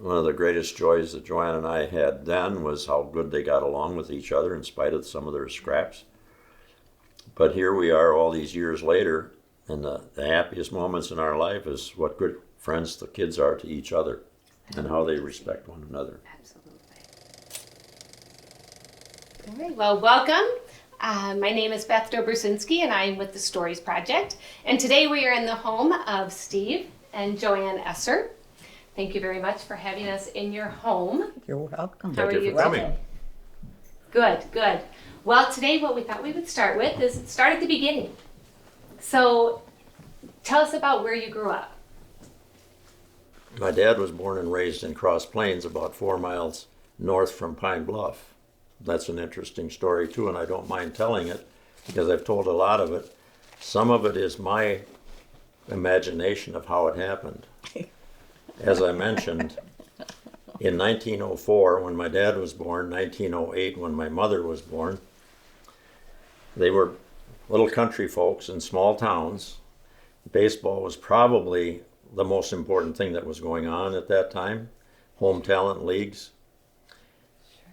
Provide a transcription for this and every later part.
one of the greatest joys that Joanne and I had then was how good they got along with each other in spite of some of their scraps. But here we are all these years later, and the happiest moments in our life is what good friends the kids are to each other and how they respect one another. Absolutely. All right, well, welcome. My name is Beth Dobrzynski, and I'm with the Stories Project. And today we are in the home of Steve and Joanne Esser. Thank you very much for having us in your home. You're welcome. How are Thank you you for coming. today? Good, good. Well, today what we thought we would start with is start at the beginning. So tell us about where you grew up. My dad was born and raised in Cross Plains, about 4 miles north from Pine Bluff. That's an interesting story too, and I don't mind telling it because I've told a lot of it. Some of it is my imagination of how it happened. As I mentioned, in 1904, when my dad was born, 1908, when my mother was born, they were little country folks in small towns. Baseball was probably the most important thing that was going on at that time. Home talent leagues.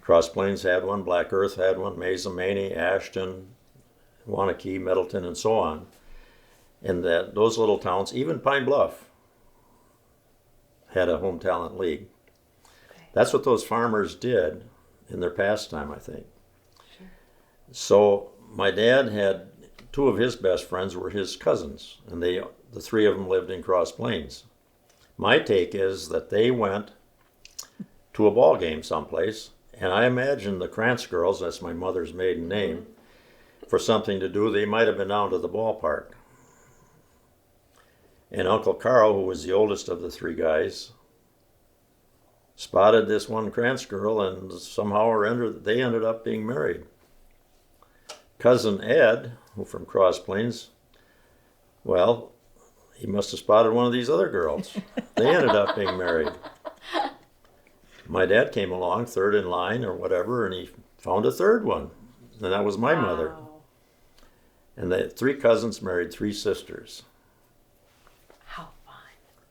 Cross Plains had one, Black Earth had one, Mesa, Maney, Ashton, Wanakee, Middleton, and so on. And that those little towns, even Pine Bluff, had a home talent league. Okay. That's what those farmers did in their pastime, I think. Sure. So my dad had two of his best friends were his cousins, and the three of them lived in Cross Plains. My take is that they went to a ball game someplace, and I imagine the Krantz girls, that's my mother's maiden name, for something to do, they might have been down to the ballpark. And Uncle Carl, who was the oldest of the three guys, spotted this one Krantz girl, and somehow they ended up being married. Cousin Ed, who from Cross Plains, well, he must have spotted one of these other girls. They ended up being married. My dad came along, third in line or whatever, and he found a third one, and that was my mother. And the three cousins married three sisters. How fun.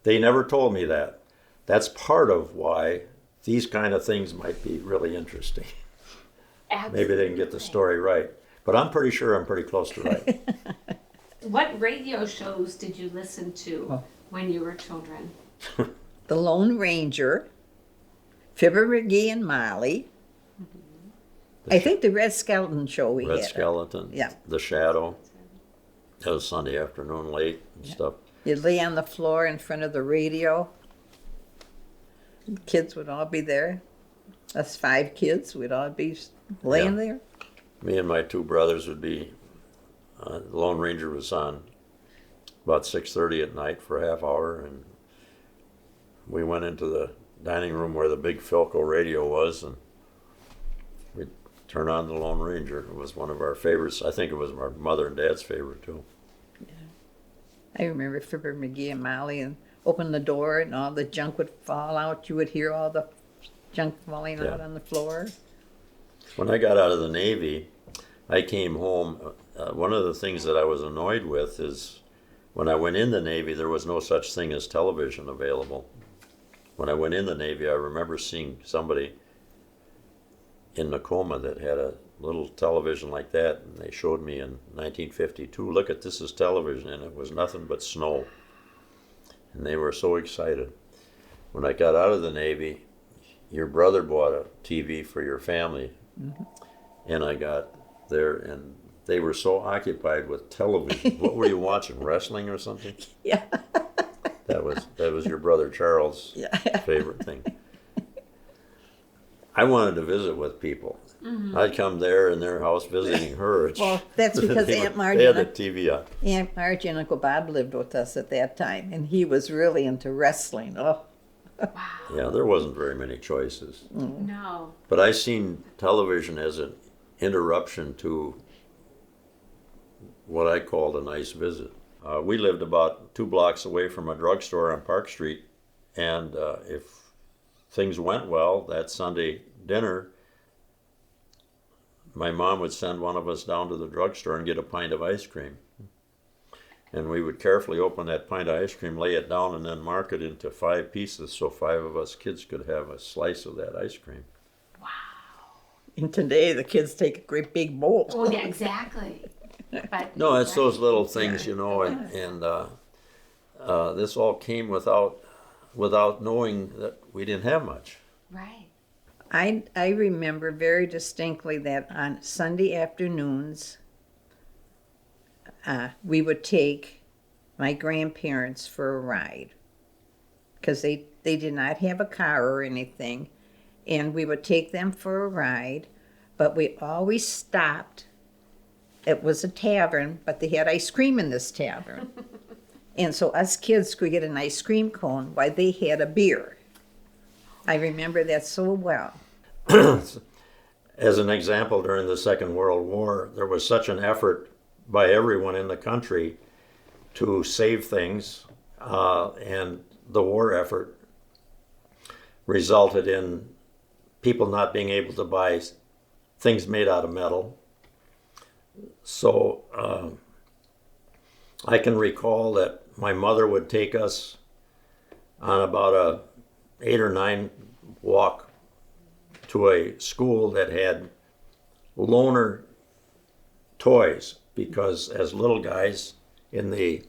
They never told me that. That's part of why these kind of things might be really interesting. Absolutely. Maybe they can get the story right. But I'm pretty sure I'm pretty close to right. What radio shows did you listen to when you were children? The Lone Ranger, Fibber McGee and Molly. I think the Red Skeleton show we Red had. Skeleton, Yeah. The Shadow. That was Sunday afternoon late and stuff. You'd lay on the floor in front of the radio. The kids would all be there. Us 5 kids, we'd all be laying Yeah. there. Me and my two brothers would be, the Lone Ranger was on about 6:30 at night for a half hour, and we went into the dining room where the big Philco radio was, and we'd turn on the Lone Ranger. It was one of our favorites. I think it was our mother and dad's favorite too. I remember Fibber McGee and Molly, and open the door and all the junk would fall out. You would hear all the junk falling out on the floor. When I got out of the Navy, I came home. One of the things that I was annoyed with is when I went in the Navy, there was no such thing as television available. When I went in the Navy, I remember seeing somebody in Nakoma that had a little television like that, and they showed me in 1952, look at this is television, and it was nothing but snow. And they were so excited. When I got out of the Navy, your brother bought a TV for your family, and I got there, and they were so occupied with television. What were you watching, wrestling or something? Yeah. That was your brother Charles' favorite thing. I wanted to visit with people. I'd come there in their house visiting her. Well, that's because Aunt Margie They had the TV on. Aunt Margie and Uncle Bob lived with us at that time, and he was really into wrestling. Oh, Yeah, there wasn't very many choices. No. But I seen television as an interruption to what I called a nice visit. We lived about 2 blocks away from a drugstore on Park Street, and if things went well that Sunday dinner, my mom would send one of us down to the drugstore and get a pint of ice cream. And we would carefully open that pint of ice cream, lay it down, and then mark it into 5 pieces so 5 of us kids could have a slice of that ice cream. And today the kids take a great big bowl. Oh, yeah, exactly. But No, it's right. those little things, you know, and this all came without knowing that we didn't have much. Right. I remember very distinctly that on Sunday afternoons, we would take my grandparents for a ride because they did not have a car or anything, and we would take them for a ride, but we always stopped. It was a tavern, but they had ice cream in this tavern. And so us kids could get an ice cream cone while they had a beer. I remember that so well. As an example, during the Second World War, there was such an effort by everyone in the country to save things, and the war effort resulted in people not being able to buy things made out of metal. So I can recall that my mother would take us on about a 8 or 9 walk to a school that had loaner toys, because as little guys in the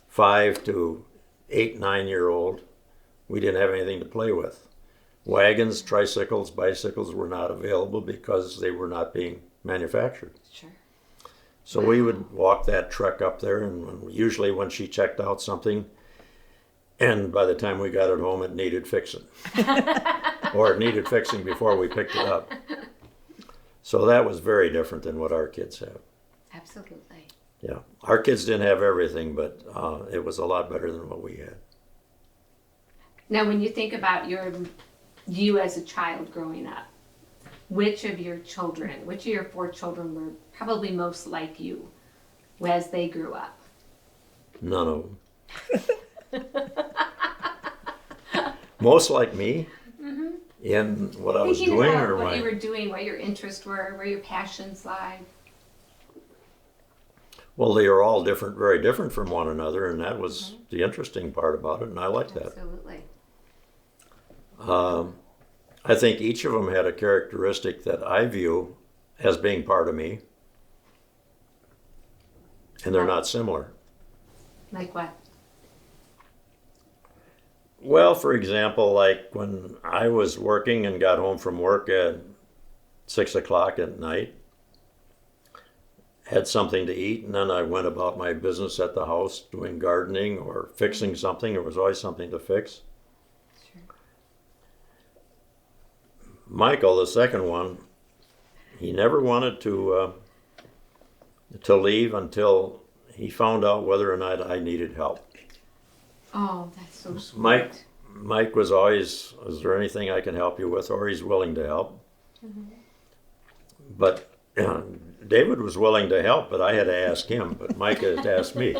5 to 8, 9-year-old, we didn't have anything to play with. Wagons, tricycles, bicycles were not available because they were not being manufactured. Sure. So we would walk that trek up there, and usually when she checked out something, and by the time we got it home, it needed fixing. Or it needed fixing before we picked it up. So that was very different than what our kids have. Absolutely. Yeah, our kids didn't have everything, but it was a lot better than what we had. Now, when you think about you as a child growing up, which of your 4 children were probably most like you as they grew up? None of them. Most like me in what I was Thinking doing, about or what my... you were doing, what your interests were, where your passions lie. Well, they are all different, very different from one another, and that was the interesting part about it, and I liked that. Absolutely. I think each of them had a characteristic that I view as being part of me, and they're not similar. Like what? Well, for example, like when I was working and got home from work at 6 o'clock at night, had something to eat, and then I went about my business at the house doing gardening or fixing something. There was always something to fix. Sure. Michael, the second one, he never wanted to leave until he found out whether or not I needed help. Oh, that's so sweet. Mike was always, is there anything I can help you with? Or he's willing to help. But David was willing to help, but I had to ask him, but Mike had to ask me.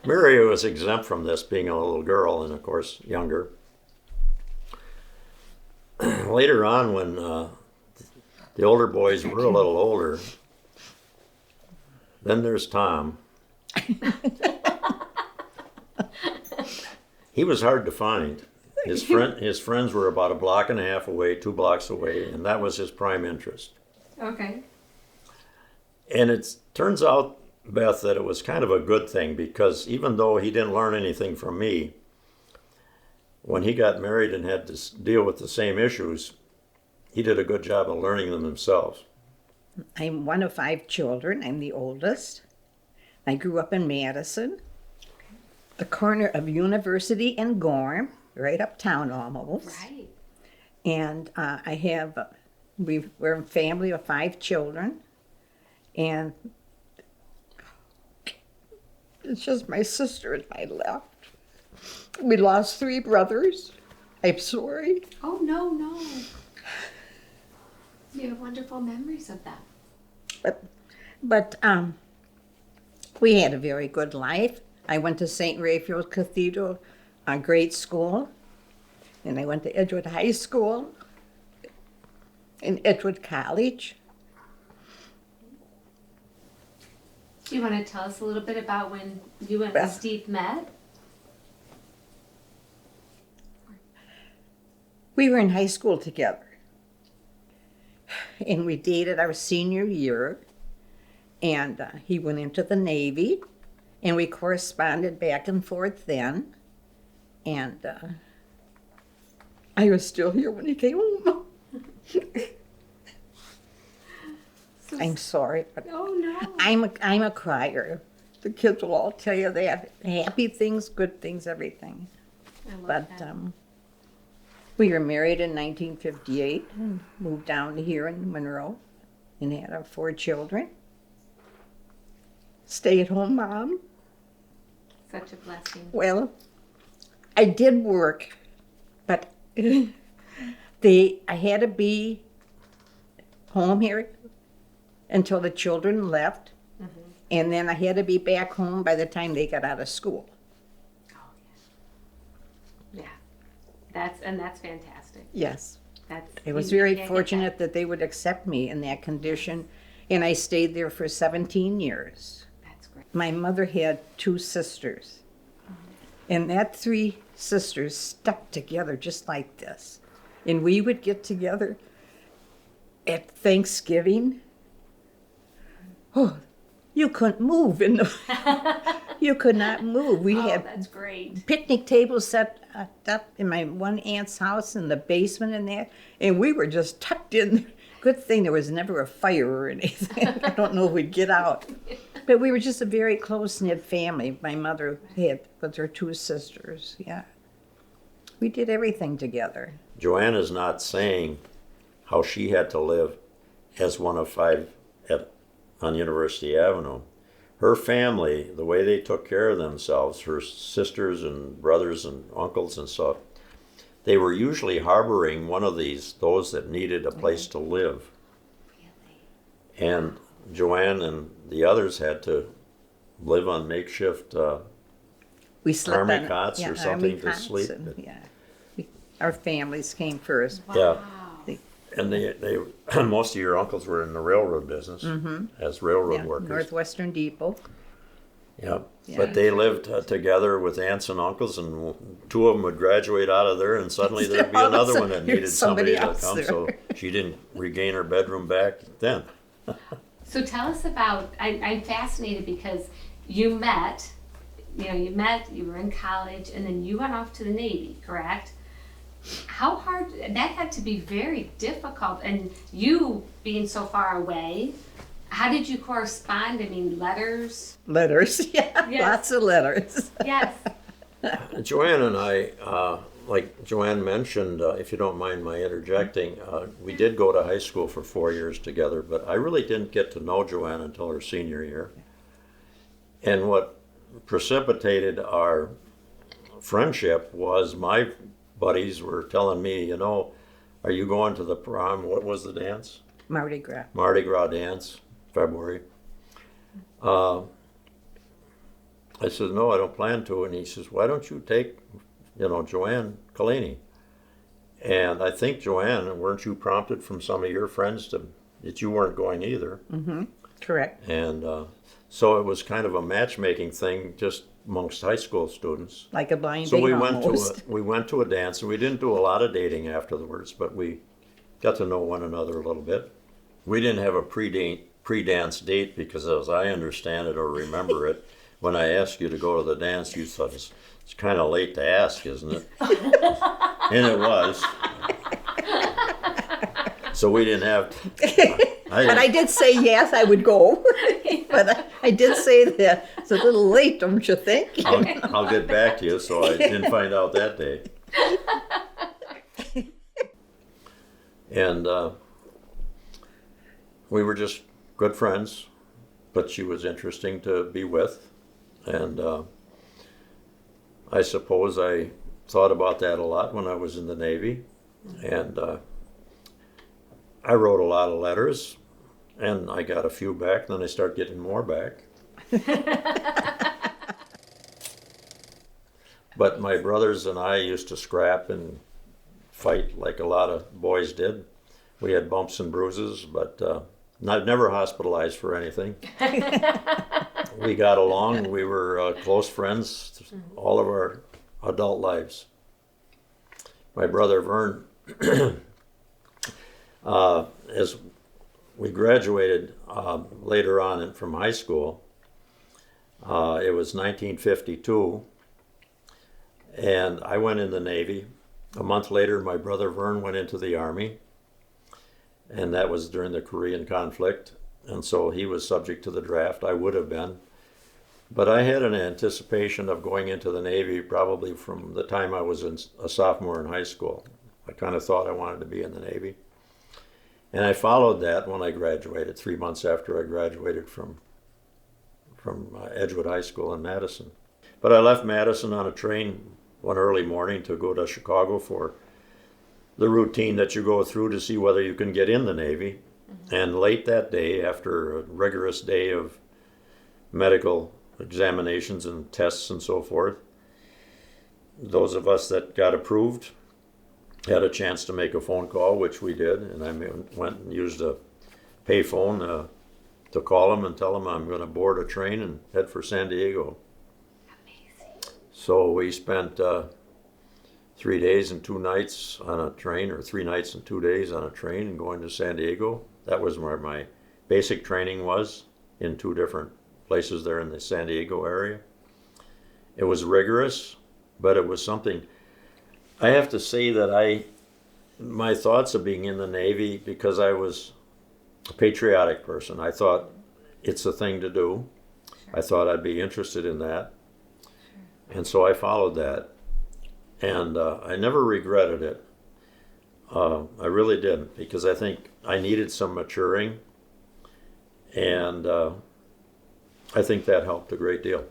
Mary was exempt from this, being a little girl and, of course, younger. Later on, when the older boys were a little older, then there's Tom. He was hard to find. His friends were about 1.5 blocks away, 2 blocks away, and that was his prime interest. Okay. And it turns out, Beth, that it was kind of a good thing, because even though he didn't learn anything from me, when he got married and had to deal with the same issues, he did a good job of learning them himself. I'm one of 5 children. I'm the oldest. I grew up in Madison, the corner of University and Gorham, right uptown almost. Right. And we're a family of 5 children, and it's just my sister and I left. We lost 3 brothers. I'm sorry. Oh, no. You have wonderful memories of them. But we had a very good life. I went to St. Raphael's Cathedral, a grade school, and I went to Edgewood High School and Edgewood College. You want to tell us a little bit about when you and Beth. Steve met? We were in high school together. And we dated our senior year. And he went into the Navy. And we corresponded back and forth then. And I was still here when he came home. I'm sorry, but Oh no. I'm a crier. The kids will all tell you that. Happy things, good things, everything. I love But that. we were married in 1958 and moved down to here in Monroe and had our 4 children. Stay-at-home mom. Such a blessing. Well, I did work, but I had to be home here until the children left, and then I had to be back home by the time they got out of school. Oh yeah. Yeah. That's fantastic. Yes. That's. I was you very can't get fortunate that they would accept me in that condition, and I stayed there for 17 years. That's great. My mother had 2 sisters, and that 3 sisters stuck together just like this. And we would get together at Thanksgiving. Oh, you couldn't move you could not move. We Oh, had that's great. picnic tables set up in my one aunt's house in the basement and that, and we were just tucked in. Good thing there was never a fire or anything. I don't know if we'd get out. But we were just a very close-knit family. My mother had with her 2 sisters, yeah. We did everything together. Joanne is not saying how she had to live as one of 5 on University Avenue. Her family, the way they took care of themselves, her sisters and brothers and uncles and stuff, they were usually harboring one of those that needed a place to live. And Joanne and the others had to live on makeshift We slept army on cots or army something to cots sleep. and, yeah. Our families came first. Yeah. Wow. And they most of your uncles were in the railroad business as railroad Yeah, workers. Northwestern Depot. Yeah. Yeah. But they lived together with aunts and uncles, and 2 of them would graduate out of there, and suddenly there'd be All of a another sudden, one that here's needed somebody somebody to else come. there. So she didn't regain her bedroom back then. So tell us about. I'm fascinated because you met. You were in college, and then you went off to the Navy, correct? How hard that had to be very difficult, and you being so far away. How did you correspond? I mean, letters. Letters, yeah, Yes. lots of letters. Yes. Joanne and I, like Joanne mentioned, if you don't mind my interjecting, we did go to high school for 4 years together, but I really didn't get to know Joanne until her senior year. And what precipitated our friendship was my buddies were telling me, are you going to the prom? What was the dance? Mardi Gras. Mardi Gras dance, February. I said, no, I don't plan to. And he says, why don't you take, Joanne Kalani? And I think, Joanne, weren't you prompted from some of your friends that you weren't going either? Mm-hmm. Correct. And so it was kind of a matchmaking thing just amongst high school students. Like a blind So date we almost. went to a dance, and we didn't do a lot of dating afterwards, but we got to know one another a little bit. We didn't have a pre-dance date because, as I understand it or remember it, when I asked you to go to the dance, you thought it's kind of late to ask, isn't it? And it was. So we didn't have. And I did say yes, I would go. But I did say that it's a little late, don't you think? I'll get back to you, so I didn't find out that day. And we were just good friends, but she was interesting to be with. And I suppose I thought about that a lot when I was in the Navy. And I wrote a lot of letters, and I got a few back, then I started getting more back. But my brothers and I used to scrap and fight like a lot of boys did. We had bumps and bruises, but never hospitalized for anything. we got along. We were close friends all of our adult lives. My brother Vern, as we graduated later on from high school, it was 1952, and I went in the Navy. A month later, my brother Vern went into the Army, and that was during the Korean conflict, and so he was subject to the draft. I would have been. But I had an anticipation of going into the Navy probably from the time I was a sophomore in high school. I kind of thought I wanted to be in the Navy. And I followed that when I graduated, 3 months after I graduated from Edgewood High School in Madison. But I left Madison on a train one early morning to go to Chicago for the routine that you go through to see whether you can get in the Navy. Mm-hmm. And late that day, after a rigorous day of medical examinations and tests and so forth, those of us that got approved had a chance to make a phone call, which we did, and I went and used a payphone to call them and tell them I'm going to board a train and head for San Diego. Amazing. So we spent 3 days and 2 nights on a train, or 3 nights and 2 days on a train and going to San Diego. That was where my basic training was, in 2 different places there in the San Diego area. It was rigorous, but it was something. I have to say that my thoughts of being in the Navy, because I was a patriotic person, I thought it's a thing to do. Sure. I thought I'd be interested in that. Sure. And so I followed that. And I never regretted it. I really didn't, because I think I needed some maturing. And I think that helped a great deal.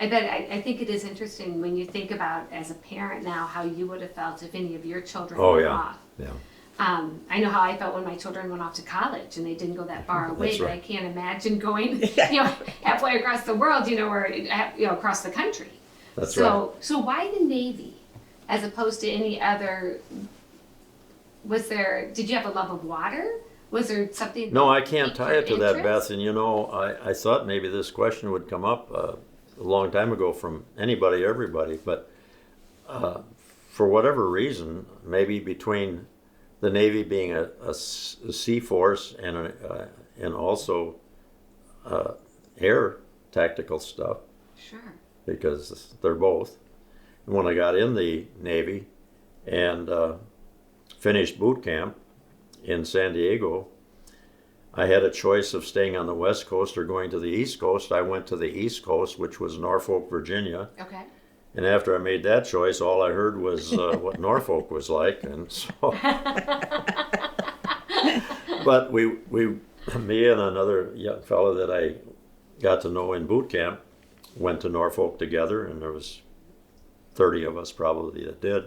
I bet I think it is interesting when you think about, as a parent now, how you would have felt if any of your children went off. Yeah. I know how I felt when my children went off to college and they didn't go that far away. That's right. But I can't imagine going, halfway across the world, or across the country. That's right. So why the Navy, as opposed to any other? Did you have a love of water? Was there something? No, I can't tie it to that, interest? Beth. And I thought maybe this question would come up a long time ago from anybody, everybody, but for whatever reason, maybe between the Navy being a sea force and also air tactical stuff. Sure. Because they're both. And when I got in the Navy and finished boot camp in San Diego, I had a choice of staying on the West Coast or going to the East Coast. I went to the East Coast, which was Norfolk, Virginia. Okay. And after I made that choice, all I heard was what Norfolk was like, and so. But me and another young fellow that I got to know in boot camp went to Norfolk together, and there was 30 of us probably that did.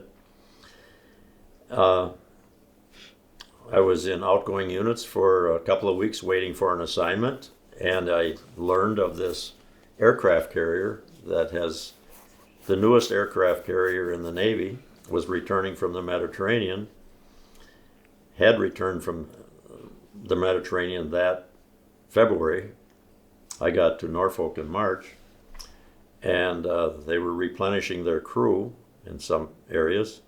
I was in outgoing units for a couple of weeks waiting for an assignment, and I learned of this aircraft carrier that has the newest aircraft carrier in the Navy, was returning from the Mediterranean, had returned from the Mediterranean that February. I got to Norfolk in March, and they were replenishing their crew in some areas,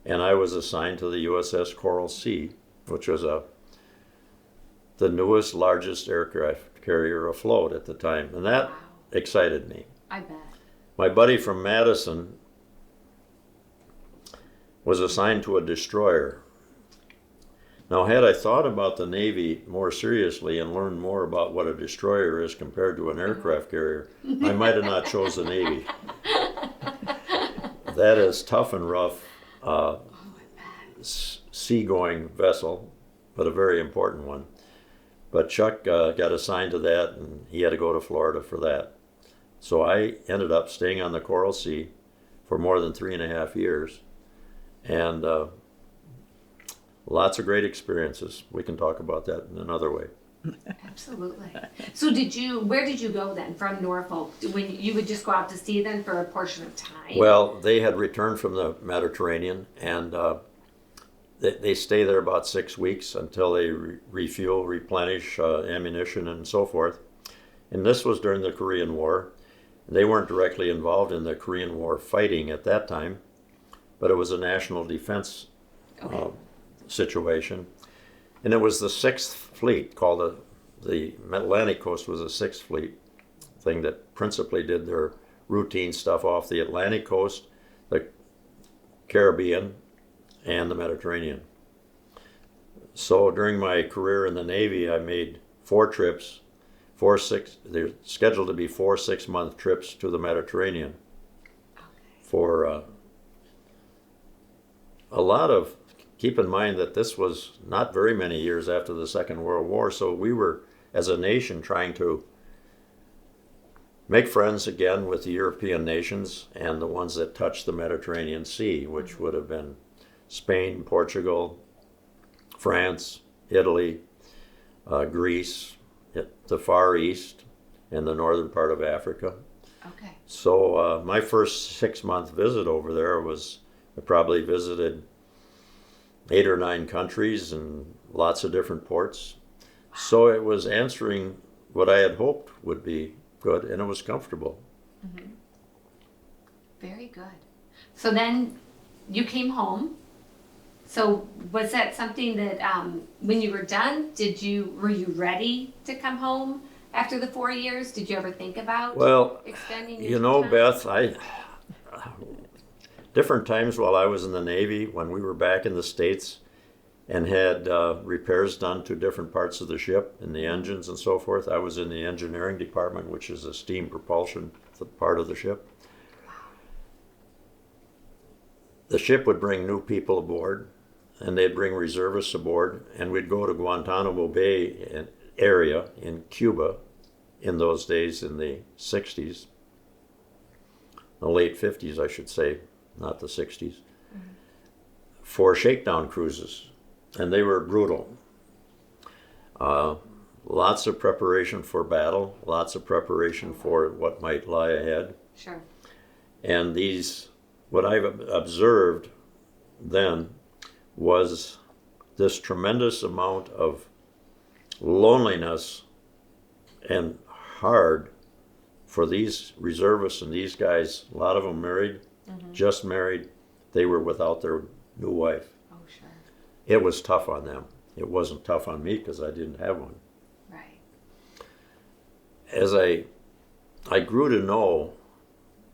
and I was assigned to the USS Coral Sea, which was the newest, largest aircraft carrier afloat at the time, and that excited me. I bet. My buddy from Madison was assigned to a destroyer. Now, had I thought about the Navy more seriously and learned more about what a destroyer is compared to an aircraft carrier, I might have not chose the Navy. That is tough and rough, seagoing vessel, but a very important one. But Chuck got assigned to that, and he had to go to Florida for that. So I ended up staying on the Coral Sea for more than 3.5 years, and lots of great experiences. We can talk about that in another way. Absolutely. So where did you go then from Norfolk? When you would just go out to sea then for a portion of time? Well, they had returned from the Mediterranean, and they stay there about 6 weeks until they refuel, replenish ammunition and so forth. And this was during the Korean War. They weren't directly involved in the Korean War fighting at that time, but it was a national defense situation. And it was the 6th Fleet, called the Atlantic Coast was the 6th Fleet thing that principally did their routine stuff off the Atlantic Coast, the Caribbean, and the Mediterranean. So during my career in the Navy, I made 4 trips, they're scheduled to be 4 6-month trips to the Mediterranean for a lot of, keep in mind that this was not very many years after the Second World War, so we were, as a nation, trying to make friends again with the European nations and the ones that touched the Mediterranean Sea, which would have been Spain, Portugal, France, Italy, Greece, the Far East, and the northern part of Africa. Okay. So my first 6-month visit over there was, I probably visited 8 or 9 countries and lots of different ports. So it was answering what I had hoped would be good, and it was comfortable. Mm-hmm. Very good. So then you came home. So was that something that when you were done, were you ready to come home after the 4 years? Did you ever think about extending your time? Beth, different times while I was in the Navy, when we were back in the States and had repairs done to different parts of the ship and the engines and so forth, I was in the engineering department, which is a steam propulsion part of the ship. The ship would bring new people aboard, and they'd bring reservists aboard, and we'd go to Guantanamo Bay area in Cuba in those days, in the 60s, the late 50s, I should say, not the 60s, for shakedown cruises, and they were brutal. Lots of preparation for battle, lots of preparation for what might lie ahead. Sure. And what I've observed then was this tremendous amount of loneliness and hard for these reservists and these guys. A lot of them married, just married. They were without their new wife. Oh, sure. It was tough on them. It wasn't tough on me because I didn't have one. Right. As I grew to know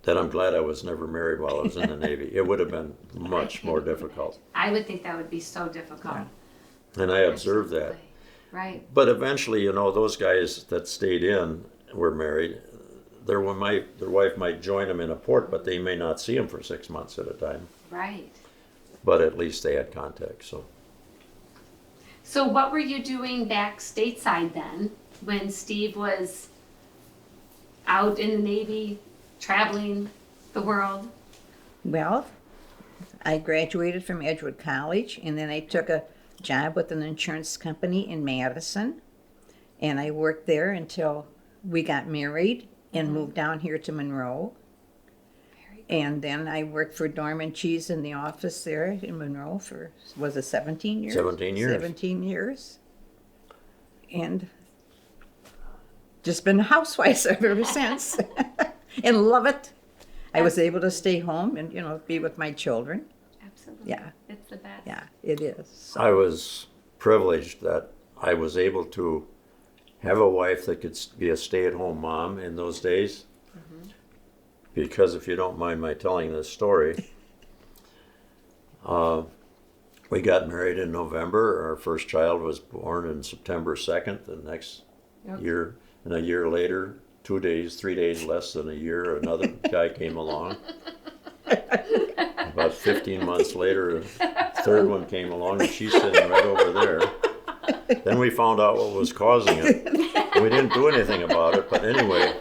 that I'm glad I was never married while I was in the Navy. It would have been much more difficult. I would think that would be so difficult. Yeah. And I observed that. Right. But eventually, those guys that stayed in were married. Their wife might join them in a port, but they may not see them for 6 months at a time. Right. But at least they had contact. So what were you doing back stateside then, when Steve was out in the Navy, traveling the world? Well, I graduated from Edgewood College, and then I took a job with an insurance company in Madison, and I worked there until we got married and moved down here to Monroe. Very good. And then I worked for Norman Cheese in the office there in Monroe for, was it 17 years? 17 years. 17 years. And just been a housewife ever since. And love it. I was able to stay home and, be with my children. Absolutely. Yeah. It's the best. Yeah, it is. So, I was privileged that I was able to have a wife that could be a stay-at-home mom in those days. Because if you don't mind my telling this story, we got married in November. Our first child was born on September 2nd. The next year, and a year later, 3 days less than a year, another guy came along. About 15 months later, a third one came along, and she's sitting right over there. Then we found out what was causing it. We didn't do anything about it, but anyway,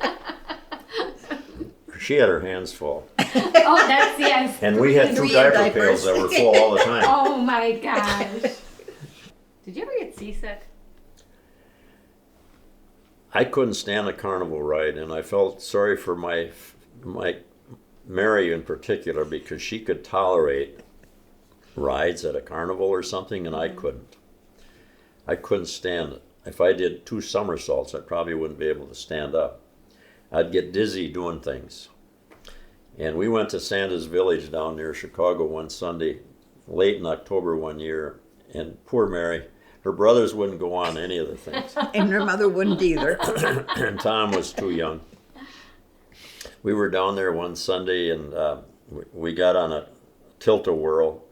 she had her hands full. Oh, that's, yes. And we had 2 diaper pails that were full all the time. Oh my gosh. Did you ever get seasick? I couldn't stand a carnival ride, and I felt sorry for my Mary in particular, because she could tolerate rides at a carnival or something, and I couldn't. I couldn't stand it. If I did 2 somersaults, I probably wouldn't be able to stand up. I'd get dizzy doing things. And we went to Santa's Village down near Chicago one Sunday, late in October one year, and poor Mary, her brothers wouldn't go on any of the things. And her mother wouldn't either. And Tom was too young. We were down there one Sunday, and we got on a tilt-a-whirl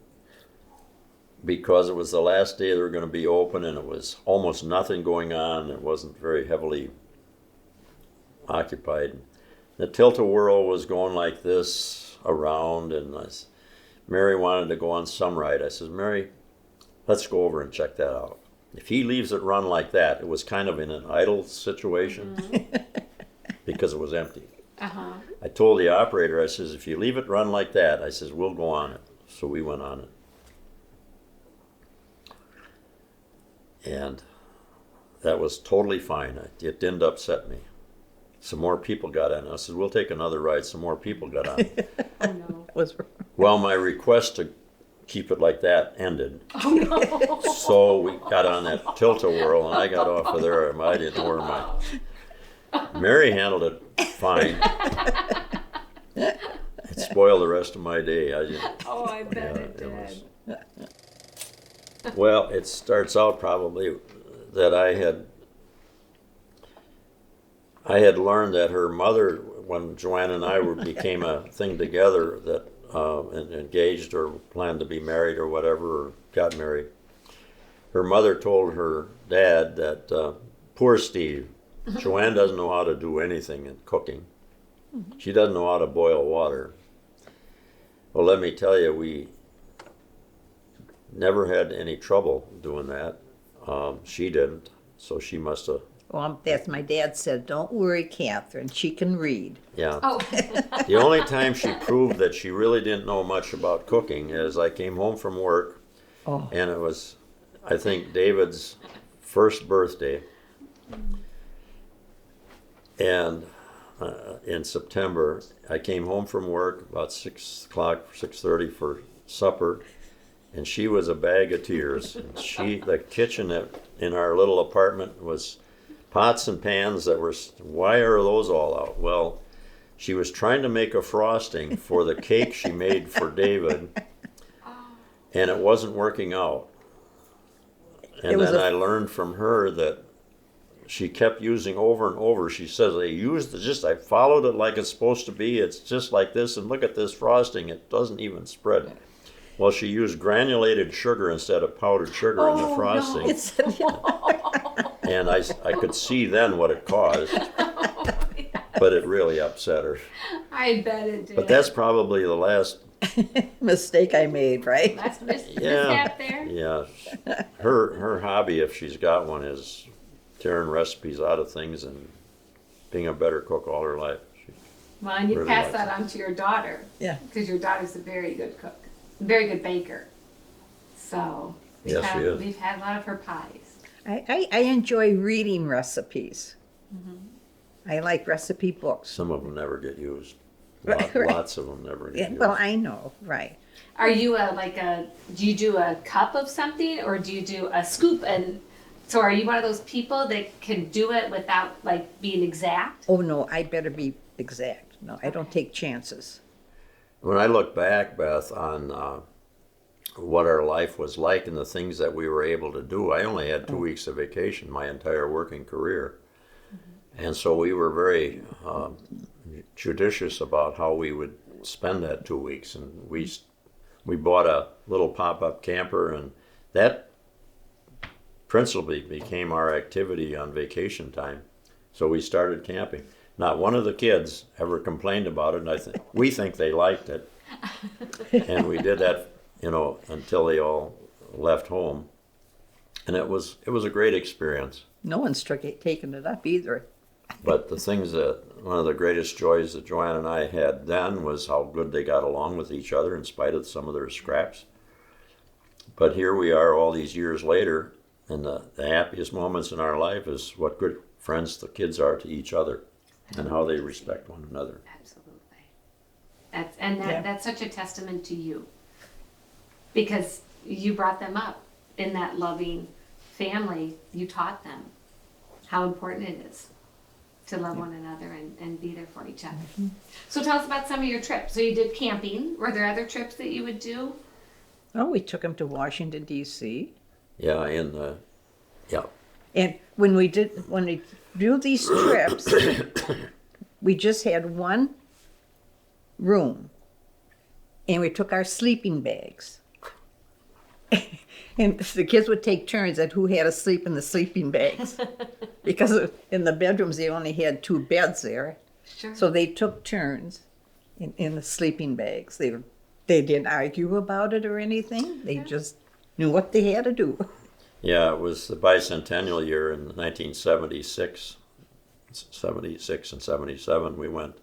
because it was the last day they were going to be open, and it was almost nothing going on. It wasn't very heavily occupied. The tilt-a-whirl was going like this around, and Mary wanted to go on some ride. I says, Mary, let's go over and check that out. If he leaves it run like that, it was kind of in an idle situation because it was empty. I told the operator, I says, if you leave it run like that, I says, we'll go on it. So we went on it. And that was totally fine. It didn't upset me. Some more people got on. I said, we'll take another ride. Some more people got on. Oh, no. Well, my request to keep it like that ended. Oh, no. So we got on that tilt-a-whirl, and I got off of there, and I didn't wear my... Mary handled it fine. It spoiled the rest of my day. I bet it did. Well, it starts out probably that I had learned that her mother, when Joanne and I became a thing together, that and engaged or planned to be married or whatever, or got married, her mother told her dad that, poor Steve, Joanne doesn't know how to do anything in cooking. She doesn't know how to boil water. Well, let me tell you, we never had any trouble doing that. She didn't, so she must have. Well, that's my dad said, don't worry, Catherine, she can read. Yeah. Oh. The only time she proved that she really didn't know much about cooking is I came home from work, and it was, I think, David's first birthday. And in September, I came home from work about 6 o'clock, 6:30 for supper, and she was a bag of tears. And the kitchen in our little apartment was pots and pans that were, why are those all out? Well, she was trying to make a frosting for the cake she made for David, and it wasn't working out. And then I learned from her that she kept using over and over. She says, I followed it like it's supposed to be. It's just like this, and look at this frosting. It doesn't even spread. Well, she used granulated sugar instead of powdered sugar in the frosting. No. And I could see then what it caused, but it really upset her. I bet it did. But that's probably the last mistake I made, right? Last mishap there? Yeah. Her hobby, if she's got one, is tearing recipes out of things and being a better cook all her life. Well, and you really pass likes that on to your daughter. Yeah. Because your daughter's a very good cook, very good baker. So Yes, she is. we've had a lot of her pies. I enjoy reading recipes. I like recipe books. Some of them never get used. Right. Lots of them never get Yeah, used. well, I know, right. Are you do you do a cup of something or do you do a scoop? And so are you one of those people that can do it without like being exact? Oh, no, I better be exact. No, I don't take chances. When I look back, Beth, on what our life was like and the things that we were able to do, I only had 2 weeks of vacation my entire working career. And so we were very judicious about how we would spend that 2 weeks. And we bought a little pop-up camper, and that principally became our activity on vacation time. So we started camping. Not one of the kids ever complained about it, and we think they liked it. And we did that, until they all left home. And it was a great experience. No one's taken it up either. But one of the greatest joys that Joanne and I had then was how good they got along with each other in spite of some of their scraps. But here we are all these years later, and the happiest moments in our life is what good friends the kids are to each other and how they respect one another. Absolutely. That's such a testament to you. because you brought them up in that loving family. You taught them how important it is to love one another and be there for each other. So tell us about some of your trips. So you did camping. Were there other trips that you would do? Oh, we took them to Washington, D.C. Yeah, yeah. And when we do these trips, we just had one room, and we took our sleeping bags. And the kids would take turns at who had to sleep in the sleeping bags. Because in the bedrooms, they only had 2 beds there. Sure. So they took turns in the sleeping bags. They didn't argue about it or anything. They just knew what they had to do. Yeah, it was the bicentennial year in 1976, 76 and 77. We went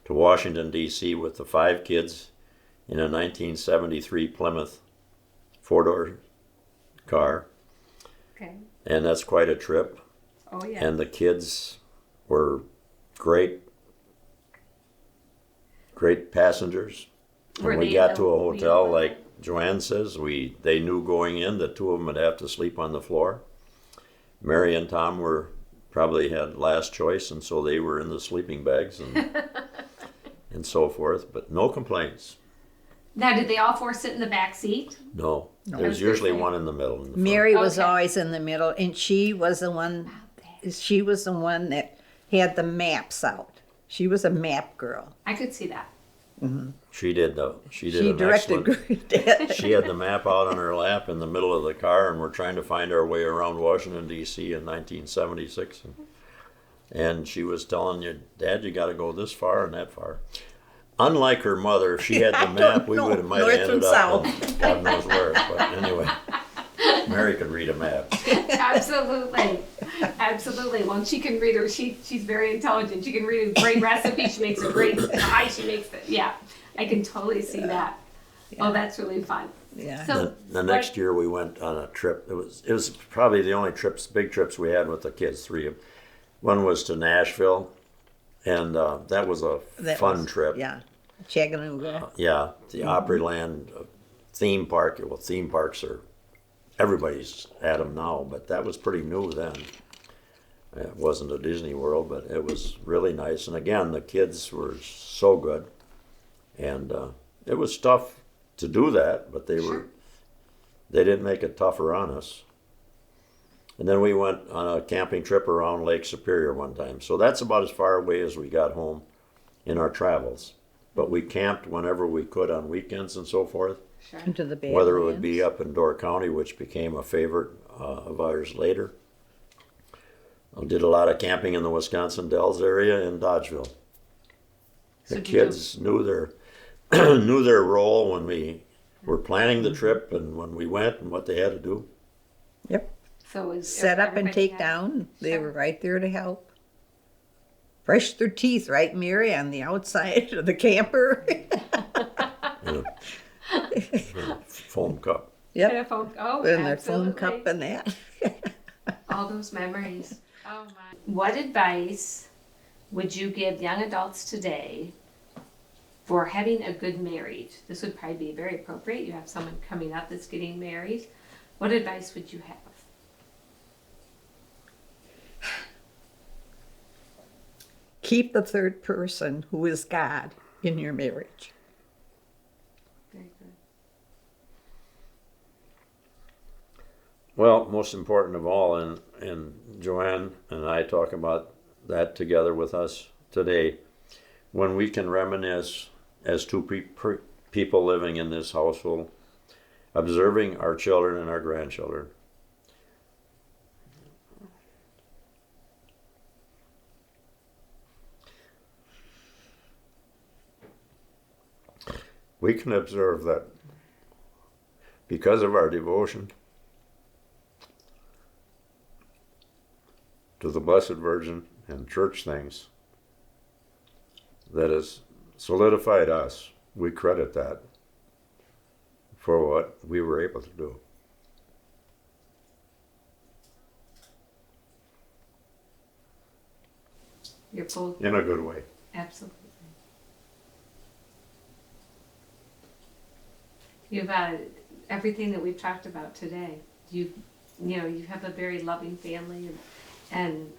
to Washington, D.C. with the 5 kids in a 1973 Plymouth 4-door car. Okay. And that's quite a trip. Oh, yeah. And the kids were great passengers. Were When we they got the to a hotel, wheel? like Joanne says, they knew going in that 2 of them would have to sleep on the floor. Mary and Tom probably had last choice, and so they were in the sleeping bags and so forth. But no complaints. Now, did they all 4 sit in the back seat? No, No. there's usually one in the middle. In the front. Mary was Okay. always in the middle, and she was the one that had the maps out. She was a map girl. I could see that. She did She an directed excellent. great. She had the map out on her lap in the middle of the car, and we're trying to find our way around Washington, D.C. in 1976. And she was telling you, Dad, you got to go this far and that far. Unlike her mother, if she had the I map, don't we know. would have might North have ended and up south. in God knows where. But anyway, Mary could read a map. Absolutely. Absolutely. Well, she can read her. She's very intelligent. She can read a great recipe. She makes a great pie. She makes it. Yeah. I can totally see that. Oh, that's really fun. Yeah. So The next year we went on a trip. It was probably the only big trips we had with the kids, 3 of them. One was to Nashville, and that was a fun trip. Yeah. Chattanooga. Yeah, the Opryland theme park. Well, theme parks everybody's at them now, but that was pretty new then. It wasn't a Disney World, but it was really nice. And again, the kids were so good, and it was tough to do that, but they didn't make it tougher on us. And then we went on a camping trip around Lake Superior one time. So that's about as far away as we got home in our travels. But we camped whenever we could on weekends and so forth. sure. Into the Badlands. Whether it would be up in Door County, which became a favorite of ours later. I did a lot of camping in the Wisconsin Dells area in Dodgeville. So The did you- kids knew their knew their role when we were planning the trip and when we went and what they had to do. Yep. So is Set up and everybody take had- down. They Sure. were right there to help. Brush their teeth, right, Mary, on the outside of the camper. In a foam cup. And Yep. a phone. Oh, And their phone absolutely. cup and that. All those memories. Oh my. What advice would you give young adults today for having a good marriage? This would probably be very appropriate. You have someone coming up that's getting married. What advice would you have? Keep the third person, who is God, in your marriage. Very good. Well, most important of all, and Joanne and I talk about that together with us today, when we can reminisce as 2 people living in this household, observing our children and our grandchildren. We can observe that because of our devotion to the Blessed Virgin and church things, that has solidified us. We credit that for what we were able to do. You're both In a good way. absolutely. everything that we've talked about today. You have a very loving family, and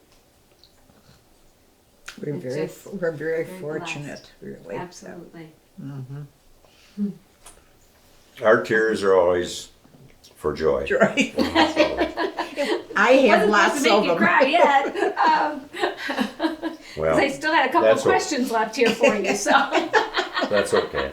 We're It's very, just we're very very fortunate, really. absolutely. Our tears are always for joy. Right. I have Wasn't lots supposed to of make you them. cry yet. Well, I still had a couple that's of questions left here for you, so. that's okay.